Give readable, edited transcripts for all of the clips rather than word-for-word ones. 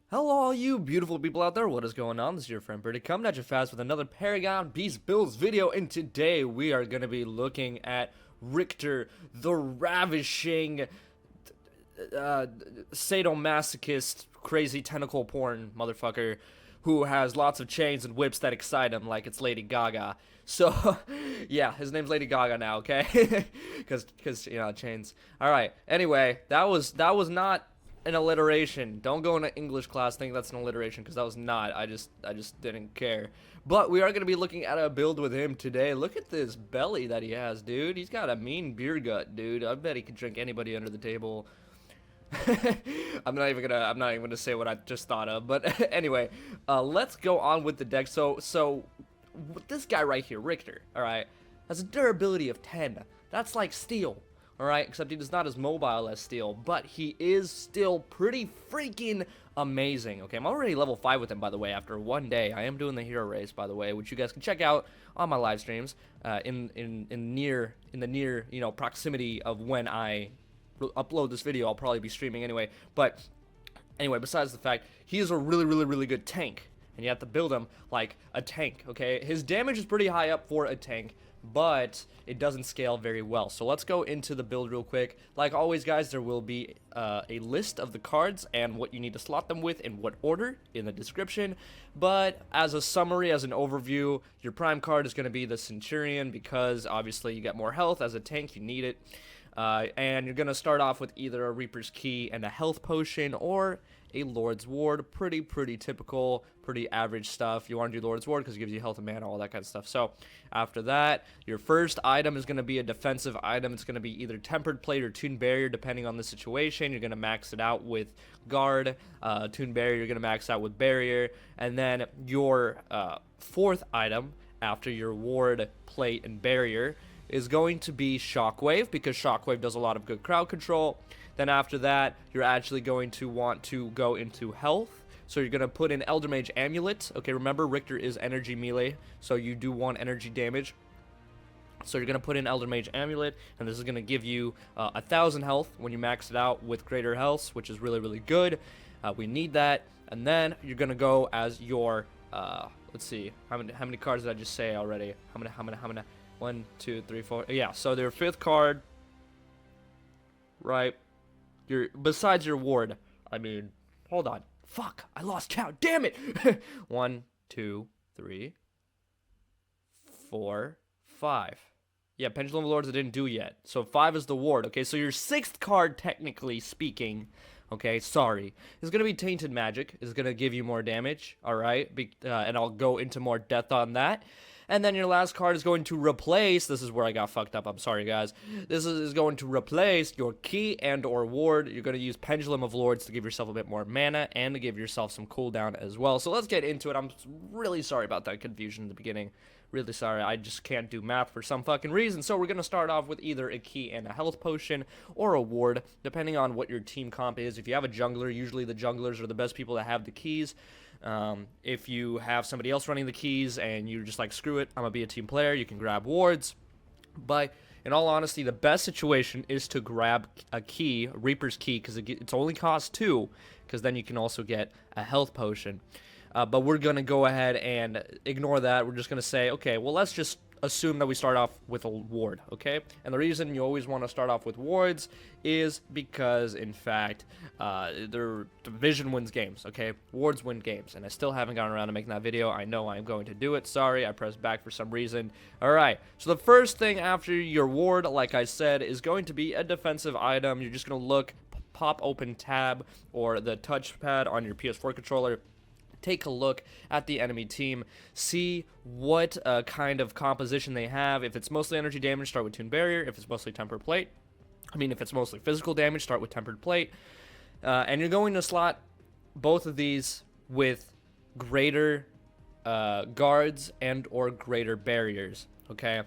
Hello, all you beautiful people out there. What is going on? This is your friend Birdie coming at you fast with another Paragon Beast Builds video. And today we are going to be looking at Riktor, the Ravashing, sadomasochist, crazy tentacle porn motherfucker who has lots of chains and whips that excite him like it's Lady Gaga. So, yeah, his name's Lady Gaga now, okay? Because chains. All right. Anyway, that was not an alliteration. Don't go into English class thinking that's an alliteration, because that was not. I just didn't care. But we are going to be looking at a build with him today. Look at this belly that he has, dude. He's got a mean beer gut, dude. I bet he could drink anybody under the table. I'm not even gonna say what I just thought of. But anyway, let's go on with the deck. So this guy right here, Riktor, all right, has a durability of 10. That's like steel. Alright, except he is not as mobile as steel, but he is still pretty freaking amazing. Okay, I'm already level 5 with him, by the way, after one day. I am doing the hero race, by the way, which you guys can check out on my live streams in the near proximity of when I upload this video. I'll probably be streaming anyway. But anyway, besides the fact, he is a really good tank, and you have to build him like a tank. Okay, his damage is pretty high up for a tank, but it doesn't scale very well. So let's go into the build real quick. Like always, guys, there will be a list of the cards and what you need to slot them with in what order in the description. But as a summary, as an overview, your prime card is going to be the Centurion, because obviously you get more health as a tank, you need it. And you're going to start off with either a Reaper's Key and a health potion, or a Lord's Ward. Pretty typical, pretty average stuff. You want to do Lord's Ward because it gives you health and mana, all that kind of stuff. So after that, your first item is going to be a defensive item. It's going to be either Tempered Plate or Toon Barrier, depending on the situation. You're going to max it out with Guard. Toon Barrier, you're going to max out with Barrier. And then your fourth item after your Ward, Plate, and Barrier is going to be Shockwave, because Shockwave does a lot of good crowd control. Then after that, you're actually going to want to go into health. So you're going to put in Eldermage Amulet. Okay, remember, Riktor is energy melee, so you do want energy damage. So you're going to put in Eldermage Amulet, and this is going to give you 1,000 health when you max it out with greater health, which is really good. We need that. And then you're going to go as your, let's see, how many cards did I just say already? How many? 1, 2, 3, 4. Yeah, so their fifth card, right? Besides your ward. I mean, hold on. Fuck, I lost count. Damn it. 1, 2, 3, 4, 5. Yeah, Pendulum of Lords I didn't do yet. So 5 is the ward. Okay, so your sixth card, technically speaking, okay, sorry, is going to be Tainted Magick. Is going to give you more damage, all right? And I'll go into more depth on that. And then your last card is going to replace, this is where I got fucked up, I'm sorry guys, this is going to replace your key and or ward. You're going to use Pendulum of Lords to give yourself a bit more mana and to give yourself some cooldown as well. So let's get into it. I'm really sorry about that confusion in the beginning. Really sorry, I just can't do math for some fucking reason. So we're going to start off with either a key and a health potion, or a ward, depending on what your team comp is. If you have a jungler, usually the junglers are the best people to have the keys. If you have somebody else running the keys and you're just like, screw it, I'm gonna be a team player, you can grab wards. But in all honesty, the best situation is to grab a key, a Reaper's Key, because it's only cost 2, because then you can also get a health potion. But we're gonna go ahead and ignore that. We're just gonna say, okay, well, let's just assume that we start off with a ward, okay? And the reason you always want to start off with wards is because, in fact, the division wins games, okay? Wards win games, and I still haven't gotten around to making that video. I know I'm going to do it. Sorry, I pressed back for some reason. All right, so the first thing after your ward, like I said, is going to be a defensive item. You're just going to look, pop open tab or the touchpad on your PS4 controller. Take a look at the enemy team, see what kind of composition they have. If it's mostly energy damage, start with Toon Barrier. If it's mostly Tempered Plate, if it's mostly physical damage, start with Tempered Plate. And you're going to slot both of these with greater guards and or greater barriers, okay?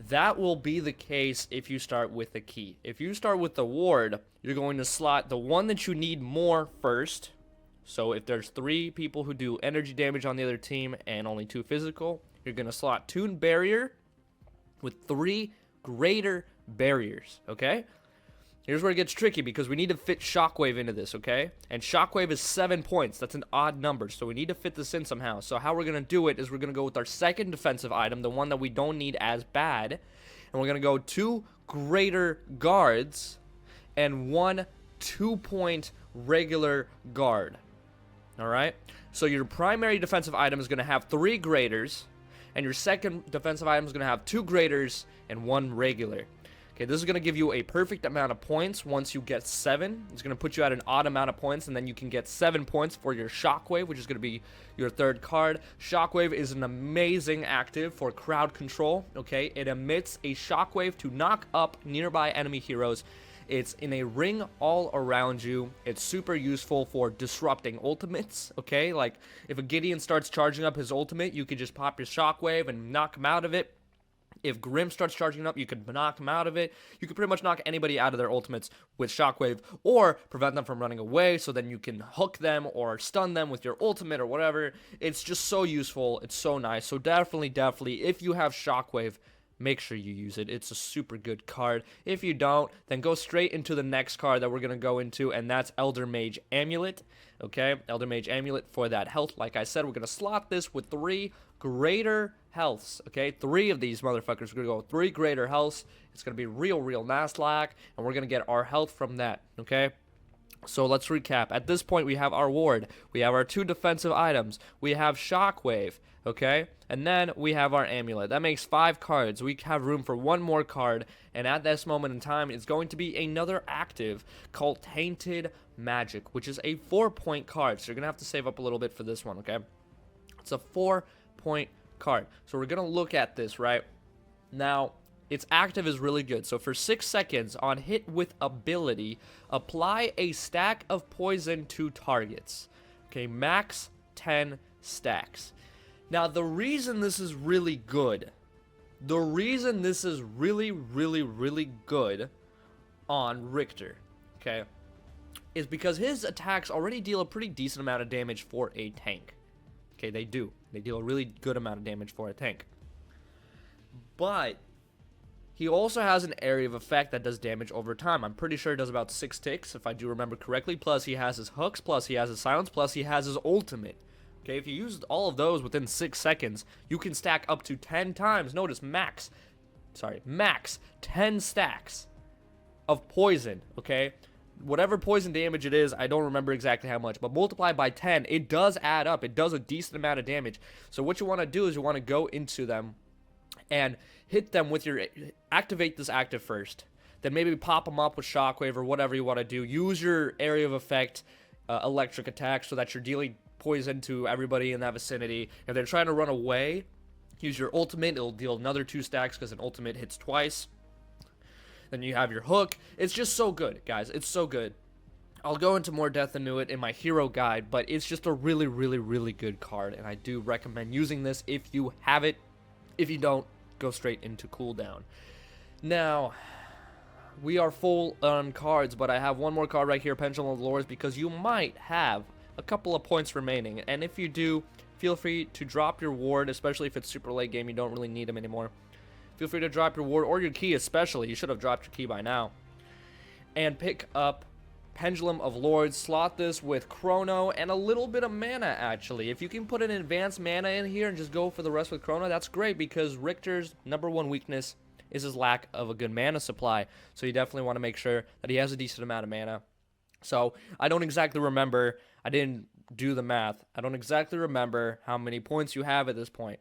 That will be the case if you start with a key. If you start with the ward, you're going to slot the one that you need more first. So if there's 3 people who do energy damage on the other team and only 2 physical, you're going to slot Toon Barrier with 3 greater barriers, okay? Here's where it gets tricky because we need to fit Shockwave into this, okay? And Shockwave is 7 points. That's an odd number, so we need to fit this in somehow. So how we're going to do it is we're going to go with our second defensive item, the one that we don't need as bad. And we're going to go 2 greater guards and 1 2-point regular guard. Alright? So your primary defensive item is going to have 3 graders, and your second defensive item is going to have 2 graders and 1 regular. Okay, this is going to give you a perfect amount of points once you get 7. It's going to put you at an odd amount of points, and then you can get 7 points for your Shockwave, which is going to be your third card. Shockwave is an amazing active for crowd control, okay? It emits a Shockwave to knock up nearby enemy heroes. It's in a ring all around you. It's super useful for disrupting ultimates, okay? Like, if a Gideon starts charging up his ultimate, you could just pop your Shockwave and knock him out of it. If Grim starts charging up, you could knock him out of it. You could pretty much knock anybody out of their ultimates with Shockwave or prevent them from running away, so then you can hook them or stun them with your ultimate or whatever. It's just so useful. It's so nice. So definitely, if you have Shockwave, make sure you use it. It's a super good card. If you don't, then go straight into the next card that we're going to go into, and that's Eldermage Amulet. Okay, Eldermage Amulet for that health. Like I said, we're going to slot this with 3 greater healths. Okay, 3 of these motherfuckers. We're going to go 3 greater healths. It's going to be real nasty, and we're going to get our health from that. Okay, so let's recap. At this point, we have our ward. We have our 2 defensive items. We have Shockwave. Okay, and then we have our amulet. That makes 5 cards. We have room for 1 more card, and at this moment in time, it's going to be another active called Tainted Magick, which is a 4-point card. So you're gonna have to save up a little bit for this one. Okay, it's a 4-point card. So we're gonna look at this right now. Its active is really good. So for 6 seconds on hit with ability, apply a stack of poison to targets. Okay, max 10 stacks. Now, the reason this is really good, really good on Riktor, okay, is because his attacks already deal a pretty decent amount of damage for a tank. Okay, they do. They deal a really good amount of damage for a tank. But he also has an area of effect that does damage over time. I'm pretty sure it does about 6 ticks, if I do remember correctly. Plus, he has his hooks, plus he has his silence, plus he has his ultimate. Okay, if you use all of those within 6 seconds, you can stack up to 10 times. Notice, max 10 stacks of poison, okay? Whatever poison damage it is, I don't remember exactly how much, but multiplied by 10, it does add up. It does a decent amount of damage. So what you want to do is you want to go into them and hit them with your... Activate this active first. Then maybe pop them up with Shockwave or whatever you want to do. Use your area of effect electric attack so that you're dealing poison to everybody in that vicinity. If they're trying to run away, use your ultimate. It'll deal another 2 stacks because an ultimate hits twice. Then you have your hook. It's just so good, guys. It's so good. I'll go into more depth into it in my hero guide, but it's just a really good card, and I do recommend using this if you have it. If you don't, go straight into cooldown. Now, we are full on cards, but I have one more card right here, Pendulum of Lords, because you might have a couple of points remaining, and if you do, feel free to drop your ward, especially if it's super late game, you don't really need them anymore. Feel free to drop your ward, or your key especially, you should have dropped your key by now, and pick up Pendulum of Lords. Slot this with Chrono and a little bit of mana, actually. If you can put an advanced mana in here and just go for the rest with Chrono, that's great, because Riktor's #1 weakness is his lack of a good mana supply, so you definitely want to make sure that he has a decent amount of mana. So, I don't exactly remember, I didn't do the math, I don't exactly remember how many points you have at this point.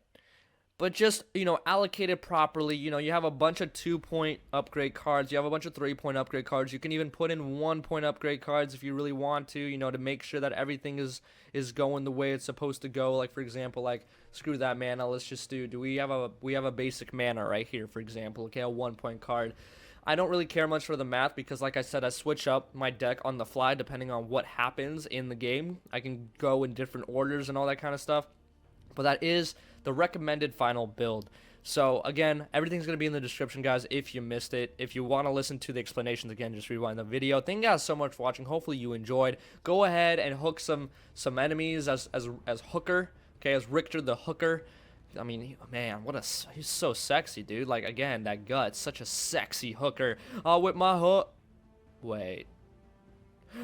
But just, allocate it properly. You have a bunch of 2-point upgrade cards, you have a bunch of 3-point upgrade cards, you can even put in 1-point upgrade cards if you really want to, to make sure that everything is going the way it's supposed to go. Like, for example, screw that mana, let's just do we have a basic mana right here, for example, okay, a 1-point card. I don't really care much for the math because, like I said, I switch up my deck on the fly depending on what happens in the game. I can go in different orders and all that kind of stuff. But that is the recommended final build. So, again, everything's going to be in the description, guys, if you missed it. If you want to listen to the explanations again, just rewind the video. Thank you guys so much for watching. Hopefully you enjoyed. Go ahead and hook some enemies as Hooker, okay, as Riktor the Hooker. I mean, man, he's so sexy, dude. Like, again, that gut, such a sexy hooker. With my hook. Wait.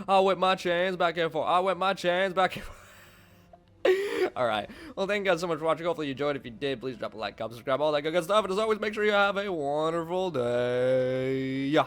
I'll whip my chains back and forth. I'll whip my chains back and forth. Alright. Well, thank you guys so much for watching. Hopefully you enjoyed. If you did, please drop a like, comment, subscribe, all that good stuff. And as always, make sure you have a wonderful day. Yeah.